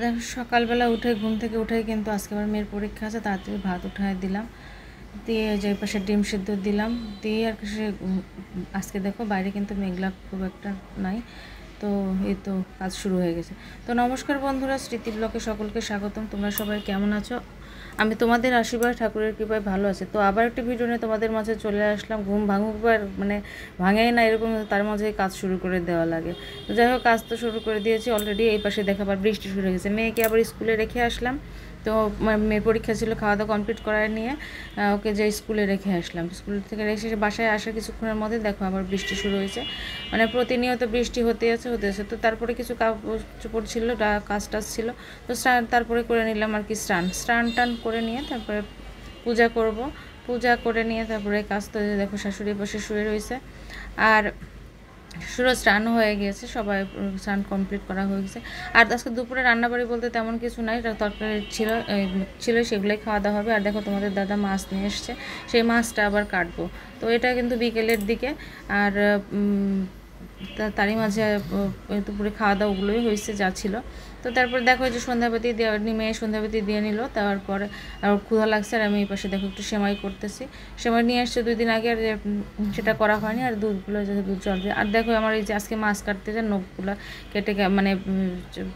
দেখো সকালবেলা উঠে ঘুম থেকে উঠেই কিন্তু আজকে আমার মেয়ের পরীক্ষা আছে, তাড়াতাড়ি ভাত উঠায় দিলাম, দিয়ে যে পাশে ডিম সিদ্ধ দিলাম, দিয়ে আর কি সে আজকে দেখো বাইরে কিন্তু মেঘলা খুব একটা নাই। তো এই তো কাজ শুরু হয়ে গেছে। তো নমস্কার বন্ধুরা, স্মৃতি ব্লকে সকলকে স্বাগতম। তোমরা সবাই কেমন আছো? আমি তোমাদের আশীর্বাদ ঠাকুরের কৃপায় ভালো আছে। তো আবার একটা ভিডিও নিয়ে তোমাদের মাঝে চলে আসলাম। ঘুম ভাঙুকবার মানে ভাঙেই না এরকম, তার মাঝে কাজ শুরু করে দেওয়া লাগে। তো যাই হোক, কাজ তো শুরু করে দিয়েছি অলরেডি। এই পাশে দেখাবার বৃষ্টি শুরু হয়ে গেছে। মেয়েকে আবার স্কুলে রেখে আসলাম। তো মেয়ের পরীক্ষা ছিল, খাওয়া দাওয়া কমপ্লিট করার নিয়ে ওকে যে স্কুলে রেখে আসলাম। স্কুল থেকে রেখে বাসায় আসার কিছুক্ষণের মধ্যে দেখো আবার বৃষ্টি শুরু হয়েছে। মানে প্রতিনিয়ত বৃষ্টি হতে আছে। তো তারপরে কিছু কাপড় চোপড় ছিল, কাজ টাজ ছিল। তো তারপরে করে নিলাম আর কি স্নান টান করে নিয়ে তারপরে পূজা করব। পূজা করে নিয়ে তারপরে কাজ তো দেখো শাশুড়ি পাশে শুয়ে রয়েছে। আর শুরু স্নান হয়ে গিয়েছে, সবাই স্নান কমপ্লিট করা হয়ে গেছে। আর আজকে দুপুরে রান্নাবাড়ি বলতে তেমন কিছু নাই, তরকারি ছিল সেগুলোই খাওয়া দাওয়া হবে। আর দেখো তোমাদের দাদা মাছ নিয়ে এসছে, সেই মাছটা আবার কাটবো। তো এটা কিন্তু বিকেলের দিকে। আর তারই মাঝে দুপুরে খাওয়া দাওয়া ওগুলোই হয়েছে যা ছিল। তো তারপরে দেখো যে সন্ধ্যাবাতি মেয়ে সন্ধ্যাবাতি দিয়ে নিল। তারপরে আর ক্ষুধা লাগছে, আর আমি এই পাশে দেখো একটু সেমাই করতেছি। সেমাই নিয়ে আসছে 2 দিন আগে, আর সেটা করা হয়নি। আর দুধগুলো যাতে দুধ জল দিয়ে। আর দেখো আমার এই যে আজকে মাছ কাটতে যে নখগুলো কেটে মানে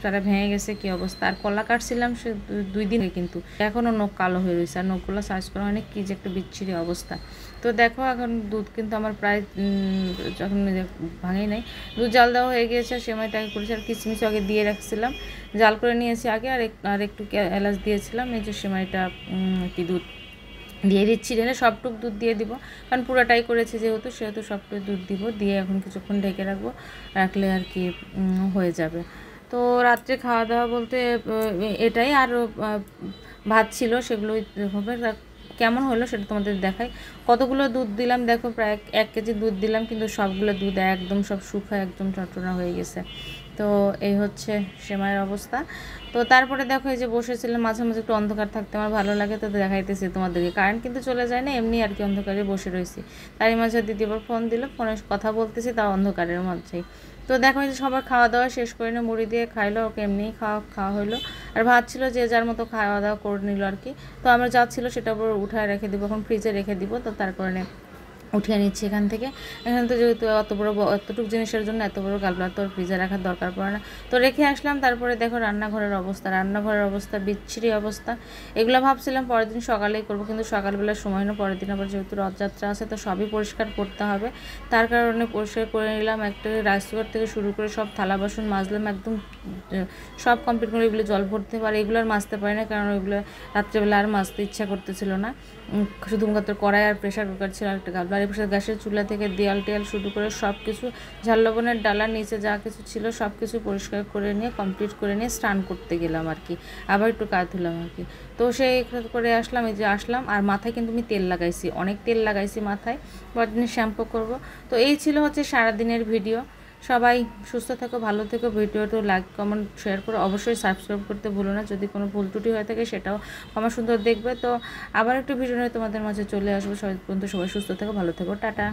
তারা ভেঙে গেছে, কী অবস্থা। আর কলা কাটছিলাম সে 2 দিন, কিন্তু এখনও নখ কালো হয়ে রয়েছে, আর নখগুলো সার্চ করা হয়নি, কী যে একটা বিচ্ছিরি অবস্থা। তো দেখো এখন দুধ কিন্তু আমার প্রায় যখন ভাঙেই নাই, দুধ জাল দেওয়া হয়ে গিয়েছে। সেমাইটাকে করেছি, আর কিশমিশ আগে দিয়ে রাখছিলাম, জাল করে নিয়েছি আগে। আর একটু এলাচ দিয়েছিলাম। এই যে সেমাইটা কি দুধ দিয়ে দিচ্ছি, ঢেলে সবটুক দুধ দিয়ে দিব, কারণ পুরাটাই করেছি সেহেতু সবটুকু দুধ দিব। দিয়ে এখন কিছুক্ষণ ঢেকে রাখলে আর কি হয়ে যাবে। তো রাত্রে খাওয়া দাওয়া বলতে এটাই। আর ভাত ছিল, সেগুলোই হবে। কেমন হলো সেটা তোমাদের দেখাই। কতগুলো দুধ দিলাম দেখো, প্রায় 1 কেজি দুধ দিলাম, কিন্তু সবগুলো দুধ একদম সব শুকায় একদম চটচড়া হয়ে গেছে। তো এই হচ্ছে সেমাইয়ের অবস্থা। তো তারপরে দেখো এই যে বসেছিলাম, মাঝে মাঝে একটু অন্ধকার থাকতে আমার ভালো লাগে, তো দেখাইতেছি তোমাদেরকে। কারেন্ট কিন্তু চলে যায় না, এমনি আর কি অন্ধকারে বসে রয়েছি। তারই মাঝে দিদি আবার ফোন দিল, ফোনে কথা বলতেছি তাও অন্ধকারের মধ্যেই। তো দেখো এই যে সবার খাওয়া দাওয়া শেষ করে নিয়ে মুড়ি দিয়ে খাইলো, ওকে এমনিই খাওয়া হলো। আর ভাত ছিল, যে যার মতো খাওয়া দাওয়া করে নিল আর কি। তো আমরা যা ছিল সেটা উপর উঠায় রেখে দিব, এখন ফ্রিজে রেখে দিব। তো তার কারণে উঠিয়ে নিচ্ছি এখান থেকে। এখানে তো যেহেতু এতটুকু জিনিসের জন্য এত বড় গালপালা তো ফ্রিজে রাখার দরকার পড়ে না। তো রেখে আসলাম। তারপরে দেখো রান্নাঘরের অবস্থা বিচ্ছিরি অবস্থা। এগুলো ভাবছিলাম পরের দিন সকালেই করবো, কিন্তু সকালবেলা সময় না। পরের দিন আবার যেহেতু রথযাত্রা আছে, তো সবই পরিষ্কার করতে হবে। তার কারণে পরিষ্কার করে নিলাম। একটা রাইস কুকার থেকে শুরু করে সব থালা বাসন মাজলাম, একদম সব কমপ্লিট করে। এগুলো জল ভরতে পারে, এগুলো আর মাজতে পারি না, কারণ ওইগুলো রাত্রেবেলা আর মাজতে ইচ্ছা করতেছিল না। শুধুমাত্র কড়াই আর প্রেশার কুকার ছিল, একটা গাল। আর এপাশে গ্যাসের চুলা থেকে দেয়াল টেয়াল শুরু করে সব কিছু, ঝাল লবণের ডালার নিচে যা কিছু ছিল সব কিছু পরিষ্কার করে নিয়ে কমপ্লিট করে নিয়ে স্নান করতে গেলাম আর কি। আবার একটু কাজ ধুলাম আর কি। তো সেই করে আসলাম, এই যে আসলাম। আর মাথায় কিন্তু আমি তেল লাগাইছি, অনেক তেল লাগাইছি মাথায়, পরদিন শ্যাম্পু করব। তো এই ছিল হচ্ছে সারাদিনের ভিডিও। সবাই সুস্থ থেকো, ভালো থেকো। ভিডিওটা লাইক কমেন্ট শেয়ার করে অবশ্যই সাবস্ক্রাইব করতে ভুলো না। যদি কোনো ভুল ত্রুটি হয়ে থাকে সেটাও আমার সুন্দর দেখবে। তো আবার একটু ভিডিও নিয়ে তোমাদের মাঝে চলে আসবো। সবাই পর্যন্ত সবাই সুস্থ থেকো, ভালো থেকো, টাটা।